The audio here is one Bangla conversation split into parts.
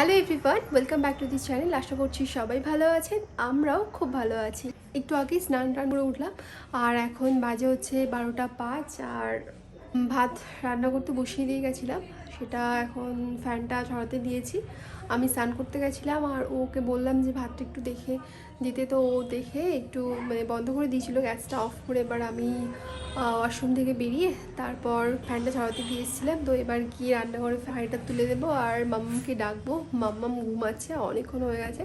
Hello everyone, welcome back to this channel. আশা করছি সবাই ভালো আছেন, আমরাও খুব ভালো আছি। একটু আগে স্নান টান করে উঠলাম আর এখন বাজে হচ্ছে 12টা 5। আর ভাত রান্না করতে বসিয়ে দিয়ে গেছিলাম, সেটা এখন ফ্যানটা ঝরাতে দিয়েছি। আমি স্নান করতে গেছিলাম আর ওকে বললাম যে ভাতটা একটু দেখে দিতে, তো ও দেখে একটু বন্ধ করে দিয়েছিল, গ্যাসটা অফ করে। এবার আমি ওয়াশরুম থেকে বেরিয়ে তারপর ফ্যানটা ঝরাতে দিয়ে এসেছিলাম। তো এবার গিয়ে রান্নাঘরে হাঁড়িটা তুলে দেবো আর মাম্মামকে ডাকবো। মাম্মাম ঘুমাচ্ছে, অনেকক্ষণ হয়ে গেছে।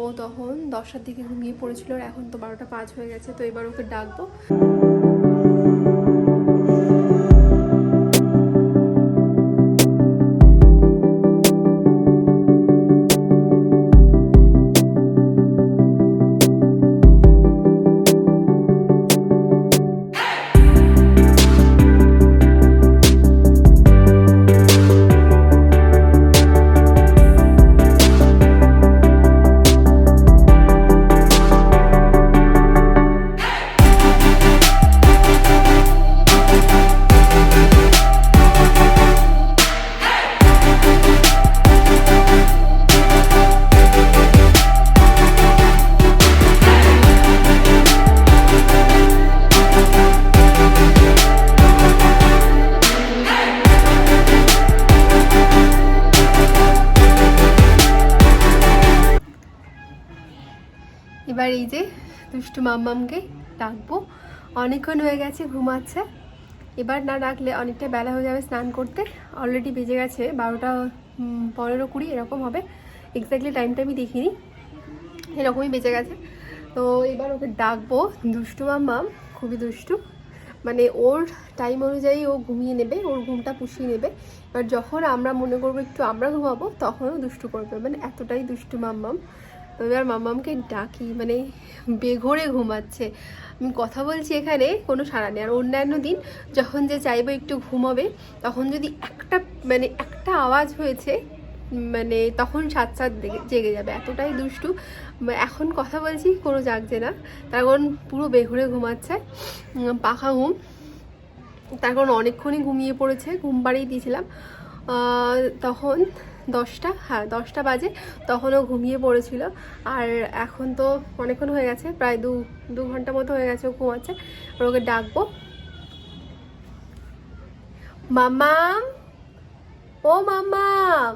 ও তখন 10টার দিকে ঘুমিয়ে পড়েছিল আর এখন তো 12টা 5 হয়ে গেছে। তো এবার ওকে ডাকবো। এবার এই যে দুষ্টু মাম্মামকে ডাকবো, অনেকক্ষণ হয়ে গেছে ঘুমাচ্ছে। এবার না ডাকলে অনেকটা বেলা হয়ে যাবে স্নান করতে। অলরেডি বেজে গেছে 12টা 15-20 এরকম হবে, এক্স্যাক্টলি টাইমটা আমি দেখিনি, এরকমই বেজে গেছে। তো এবার ওকে ডাকবো। দুষ্টু মাম্মাম খুবই দুষ্টু, মানে ওর টাইম অনুযায়ী ও ঘুমিয়ে নেবে, ওর ঘুমটা পুষিয়ে নেবে। এবার যখন আমরা মনে করবো একটু আমরা ঘুমাবো তখনও দুষ্টু করবে, মানে এতটাই দুষ্টু মাম্মাম। তো এবার মাম্মামকে ডাকি, মানে বেঘোরে ঘুমাচ্ছে। আমি কথা বলছি এখানে কোনো সাড়া নেই। আর অন্যান্য দিন যখন যে চাইবো একটু ঘুমাবে, তখন যদি একটা আওয়াজ হয়েছে মানে তখন সাত জেগে যাবে, এতটাই দুষ্টু। এখন কথা বলছি কোনো জাগছে না, তখন পুরো বেঘুরে ঘুমাচ্ছে, পাখা ঘুম। তার কারণ অনেকক্ষণই ঘুমিয়ে পড়েছে, ঘুম পাড়িয়ে দিয়েছিলাম তখন 10টা বাজে, তখনও ঘুমিয়ে পড়েছিল। আর এখন তো অনেকক্ষণ হয়ে গেছে, প্রায় দু ঘন্টা মতো হয়ে গেছে ও ঘুমাচ্ছে। আর ওকে ডাকবো। মাম্মাম, ও মাম্মাম,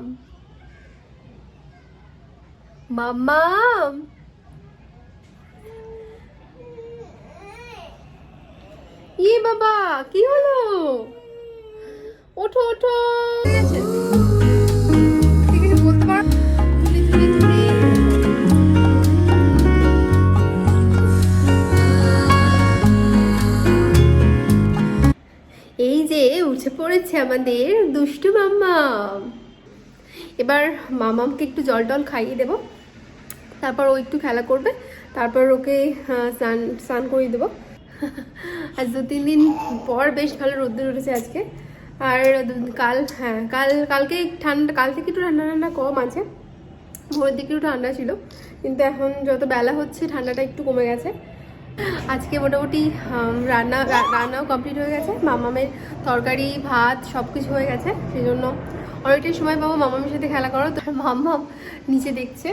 মাম্মাম, ইয়ে বাবা কি হলো, ওঠো ওঠো। বলতে পার এই যে উঠে পড়েছে আমাদের দুষ্টু মাম্মাম। এবার মামামকে একটু জল টল খাইয়ে দেবো, তারপর ও একটু খেলা করবে, তারপর ওকে স্নান করিয়ে দেবো। আজ 2-3 দিন পর বেশ ভালো রোদ্দুর উঠেছে আজকে। আর কালকে ঠান্ডা, কাল থেকে একটু ঠান্ডা কম আছে, ভোরের দিকে একটু ঠান্ডা ছিল, কিন্তু এখন যত বেলা হচ্ছে ঠান্ডাটা একটু কমে গেছে। আজকে মোটামুটি রান্নাও কমপ্লিট হয়ে গেছে, মামামের তরকারি ভাত সব কিছু হয়ে গেছে। সেই জন্য অনেকটাই সময় পাবো মামামের সাথে খেলা করো। তো মামাম নিচে দেখছে।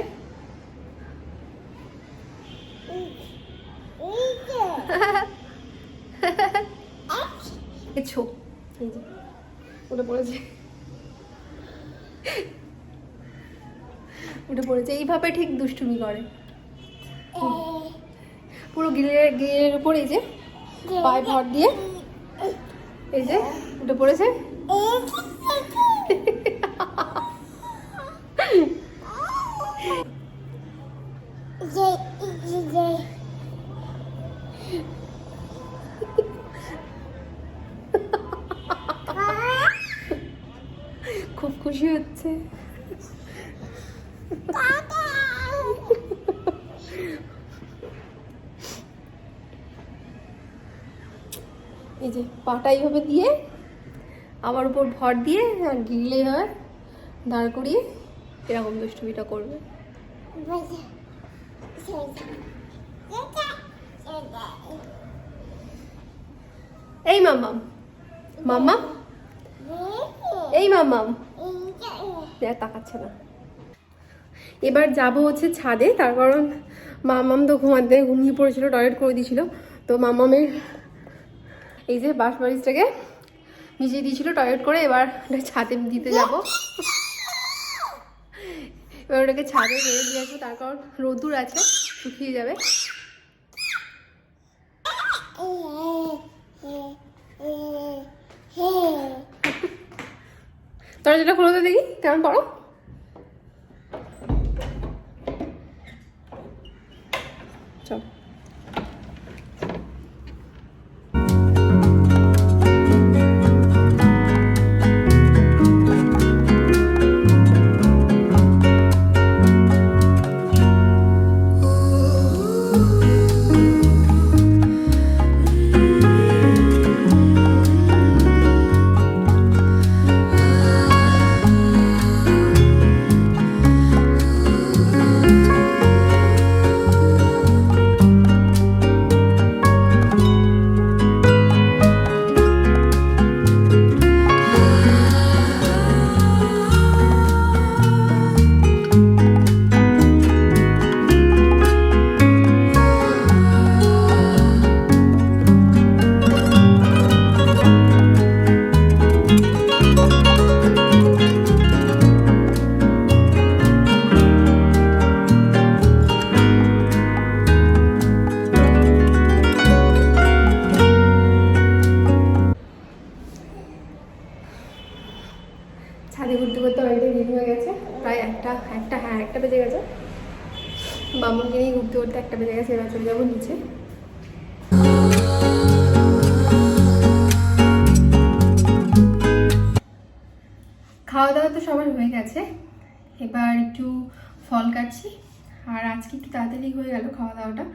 উঠে পড়েছে এইভাবে ঠিক দুষ্টুমি করে পুরো গিলের উপর। এই যে পায়ে ভর দিয়ে এই যে উঠে পড়েছে। খুব খুশি হচ্ছে। এই যে পাটা এইভাবে দিয়ে আমার উপর ভর দিয়ে আর গিলে হয় দাঁড় করিয়ে এরকম দুষ্টুমিটা করবে। এই মাম্মাম, মাম্মাম, এই মাম্মাম, তাকাচ্ছে না। এবার যাব হচ্ছে ছাদে, তার কারণ মামাম তো ঘুমিয়ে পড়েছিল, টয়লেট করে দিয়েছিল। তো মামামের এই যে বাঁশবাড়িটাকে ভিজিয়ে দিয়েছিল টয়লেট করে, এবার ছাদে দিতে যাব। এবার ওটাকে ছাদে মেরে দিয়ে আসবো, তার কারণ রোদুর আছে, শুকিয়ে যাবে। তোরা যেটা খোলো তো দেখি কেমন পড়ো। চল ছাদে ঘুরতে ঘুরতে অনেকটাই দেরি হয়ে গেছে, প্রায় একটা বেজে গেছে। মামুনকে নিয়ে ঘুরতে ঘুরতে 1টা বেজে গেছে। এবার চলে যাবো নিচে। খাওয়া দাওয়া তো সবার হয়ে গেছে, এবার একটু ফল কাটছি। আর আজকে একটু তাড়াতাড়ি হয়ে গেল খাওয়া দাওয়াটা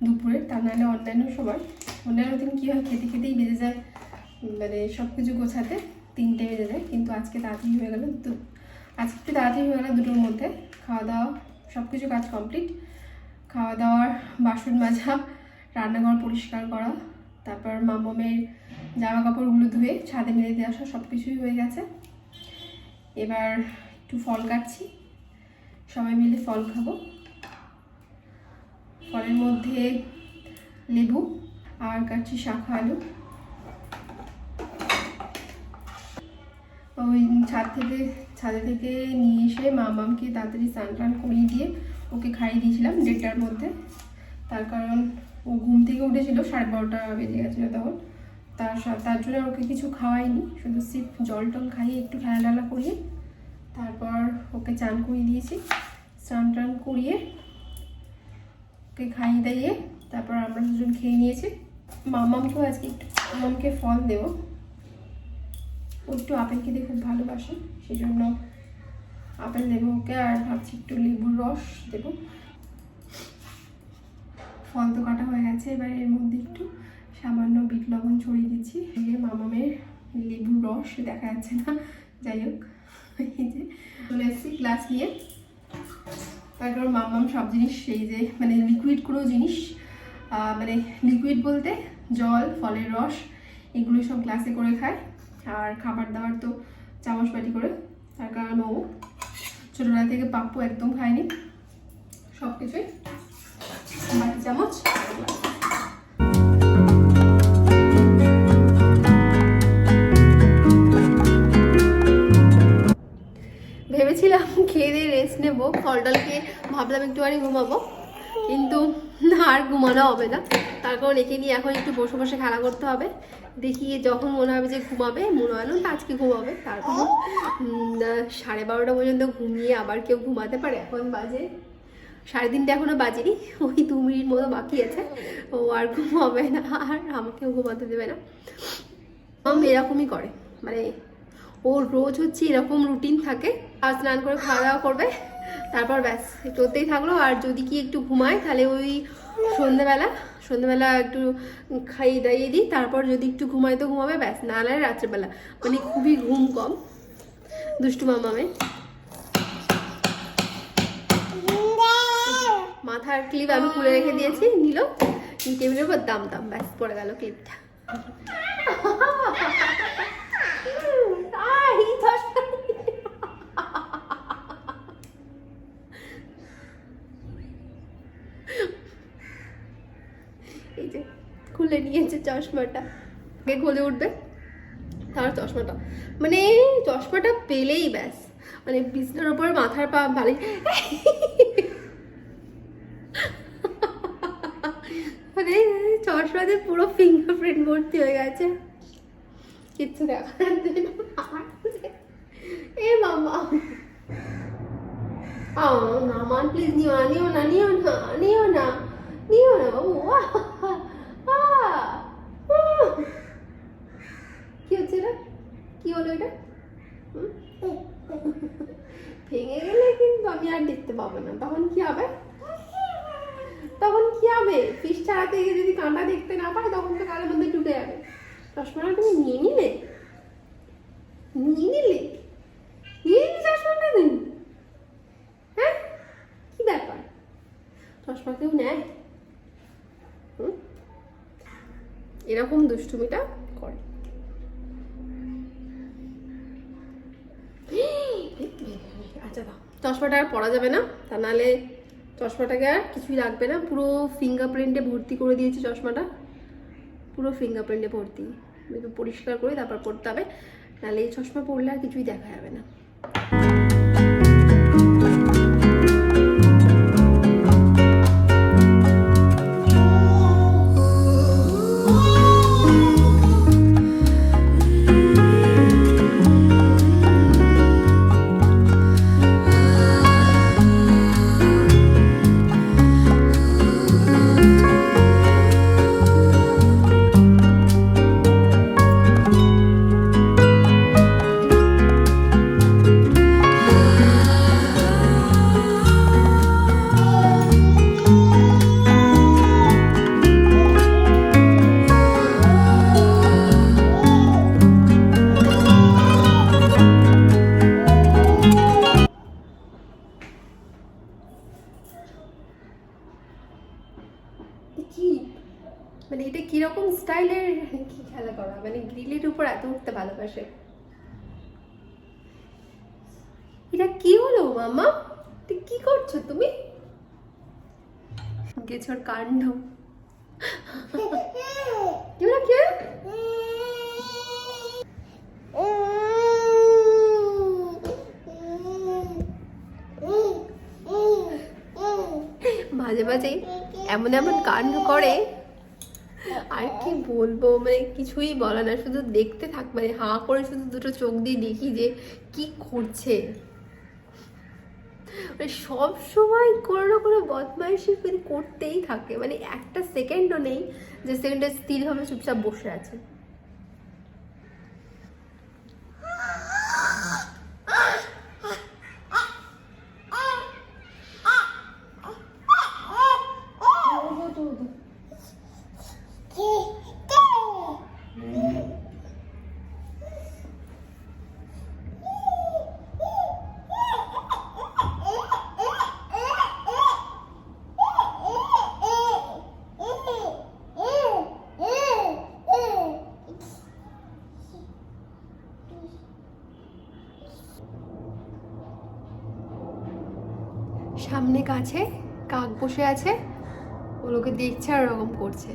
দুপুরের, তা নাহলে অন্যান্য দিন কী হয়, খেতে খেতেই বেজে যায়, মানে সব কিছু গোছাতে 3টে বেজে যায়। কিন্তু আজকে তাড়াতাড়ি হয়ে গেল, আজকে একটু তাড়াতাড়ি হয়ে গেল, 2টোর মধ্যে খাওয়া দাওয়া সব কিছু কাজ কমপ্লিট। খাওয়া দাওয়ার, বাসন মাজা, রান্নাঘর পরিষ্কার করা, তারপর মামামের জামা কাপড়গুলো ধুয়ে ছাদে মেলে দিয়ে আসা, সব কিছুই হয়ে গেছে। এবার একটু ফল কাটছি, সবাই মিলে ফল খাবো। ফলের মধ্যে লেবু আর কাটছি শাখা আলু। ওই ছাদে থেকে নিয়ে এসে মামামকে তাড়াতাড়ি স্নান টান করিয়ে দিয়ে ওকে খাইয়ে দিয়েছিলাম 1:30টার মধ্যে। তার কারণ ও ঘুম থেকে উঠেছিল, 12:30টা বেজে গেছিলো তখন। তার জন্য ওকে কিছু খাওয়াইনি, শুধু সিপ জল টল খাইয়ে একটু খেলাধুলা করিয়ে তারপর ওকে চান করিয়ে দিয়েছি। স্নান টান করিয়ে ওকে খাইয়ে দিয়ে তারপর আমরা দুজন খেয়ে নিয়েছি। মামামকেও আজকে একটু মামামকে ফল দেবো, ও একটু আপেল খেতে খুব ভালোবাসে, সেই জন্য আপেল দেবো ওকে। আর ভাবছি একটু লেবুর রস দেবো। ফল তো কাটা হয়ে গেছে, এবার এর মধ্যে একটু সামান্য বিট লবণ ছড়িয়ে দিচ্ছি। মামামের লেবুর রস দেখা যাচ্ছে না, যাই হোক, এই যে চলে এসেছি গ্লাস নিয়ে। তারপর মামাম সব জিনিস, এই যে মানে লিকুইড কোনো জিনিস, মানে লিকুইড বলতে জল, ফলের রস, এগুলো সব গ্লাসে করে খায়। আর খাবার দাবার তো চামচ বাটি করে, তার কারণ ও ছোটোবেলা থেকে পাপ্পু একদম খায়নি, সব কিছুই বাটি চামচ। ভেবেছিলাম খেয়ে দিয়ে রেস্ট নেবো, ফল টল খেয়ে ভাবলাম একটুখানি ঘুমাবো, কিন্তু না, আর ঘুমানো হবে না। তার কারণ একে নিয়ে এখন একটু বসে বসে খেলা করতে হবে। দেখি যখন মনে হবে যে ঘুমাবে, মনে হলো তো আজকে ঘুমাবে, তারপর 12:30 পর্যন্ত ঘুমিয়ে আবার কেউ ঘুমাতে পারে। এখন বাজে 3:30, এখনো বাজেনি, ওই 2 মিনিট মতো বাকি আছে। ও আর ঘুমাবে না, আর আমাকেও ঘুমাতে দেবে না। এরকমই করে, মানে ওর রোজ হচ্ছে এরকম রুটিন থাকে। আর স্নান করে খাওয়া দাওয়া করবে, তারপর ব্যাস চলতেই থাকলো। আর যদি কি একটু ঘুমায় তাহলে ওই সন্ধ্যেবেলা একটু খাইয়ে দাইয়ে দিই, তারপর যদি একটু ঘুমায় তো ঘুমাবে, ব্যাস, না হলে রাত্রেবেলা। মানে খুবই ঘুম কম দুষ্টু মামামে। মাথার ক্লিপ আমি খুলে রেখে দিয়েছি, নিল টেবিলের উপর, দাম ব্যাস পড়ে গেল ক্লিপটা। খুলে নিয়েছে চশমাটা, আগে খুলে উঠবে তার চশমাটা, মানে চশমাটা পেলেই ব্যাস, মানে বিছনার উপরে মাথার পা ভালো মানে চশমাতে পুরো ফিঙ্গারপ্রিন্ট ভর্তি হয়ে গেছে, কিচ্ছু দেখা যাচ্ছে না। এ মামা না মান প্লিজ, নিও না বাবু। কি হচ্ছে এটা, কি হলো এটা? ভেঙে গেলে কিন্তু আমি আর দেখতে পাবো না, তখন কি হবে? ফিস ছাড়াতে গিয়ে যদি কাঁটা দেখতে না পাই তখন তো কালের মধ্যে ঢুকে যাবে। চশমাটা তুমি নিয়ে নিলে চশমাটা নেই? হ্যাঁ, কি ব্যাপার, চশমা কেউ নেয়? এরকম দুষ্টুমিটা করে। আচ্ছা দাও, চশমাটা আর পরা যাবে না, তা নাহলে চশমাটাকে আর কিছুই লাগবে না, পুরো ফিঙ্গারপ্রিন্টে ভর্তি করে দিয়েছি চশমাটা, পুরো ফিঙ্গারপ্রিন্টে ভর্তি। একটু পরিষ্কার করে তারপর পরতে হবে, নাহলে এই চশমা পরলে আর কিছুই দেখা যাবে না। কি মানে এটা কিরকম স্টাইলের কি খেলা করা, মানে গ্রিলের উপর এত উঠতে ভালোবাসে? এটা কি হলো মামা, কি করছো তুমি? গেছোর কাণ্ড। কে মাঝে মাঝে এমন কাণ্ড করে, আর কি বলবো, মানে কিছুই বলা না, শুধু দেখতে থাক, মানে হাঁ করে শুধু দুটো চোখ দিয়ে দেখি যে কি করছে। মানে সব সময় কোনো না কোনো বদমাইশি করতেই থাকে, মানে একটা সেকেন্ডও নেই যে সেকেন্ডে স্থিরভাবে চুপচাপ বসে আছে। সামনে কাছে কাক বসে আছে, ওগুলোকে দেখছে আর ওরকম করছে।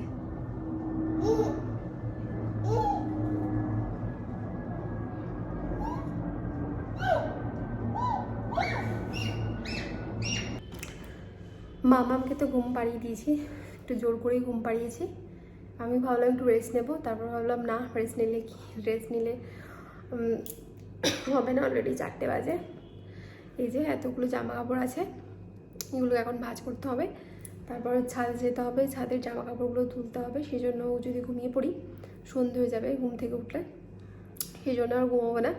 মামামকে তো ঘুম পাড়িয়ে দিয়েছি, একটু জোর করেই ঘুম পাড়িয়েছি। আমি ভাবলাম একটু রেস্ট নেবো, তারপর ভাবলাম না, রেস্ট নিলে হবে না, অলরেডি 4টে বাজে। এই যে এতগুলো জামা কাপড় আছে, এগুলো এখন ভাঁজ করতে হবে, তারপর ছাদে যেতে হবে, ছাদের জামা কাপড়গুলো তুলতে হবে। সেই জন্য যদি ঘুমিয়ে পড়ি সন্ধে হয়ে যাবে ঘুম থেকে উঠলে, সেই জন্য আর ঘুমাবো না।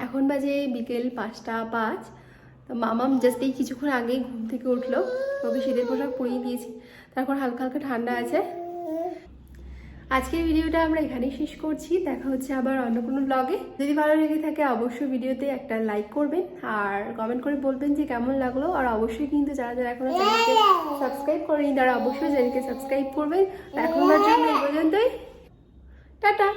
এখন বাজে বিকেল 5টা 5। তো মামাম জাস্ট এই কিছুক্ষণ আগেই ঘুম থেকে উঠলো, ওকে শীতের পোশাক পরিয়ে দিয়েছি, তারপর হালকা হালকা ঠান্ডা আছে। আজকের ভিডিওটা আমরা এখানেই শেষ করছি, দেখা হচ্ছে আবার অন্য কোনো ব্লগে। যদি ভালো লেগে থাকে অবশ্যই ভিডিওতে একটা লাইক করবেন আর কমেন্ট করে বলবেন যে কেমন লাগলো। আর অবশ্যই কিন্তু যারা যারা এখনো চ্যানেলকে সাবস্ক্রাইব করেনি তারা অবশ্যই চ্যানেলকে সাবস্ক্রাইব করবেন। এখনকার জন্য এই পর্যন্তই, টাটা।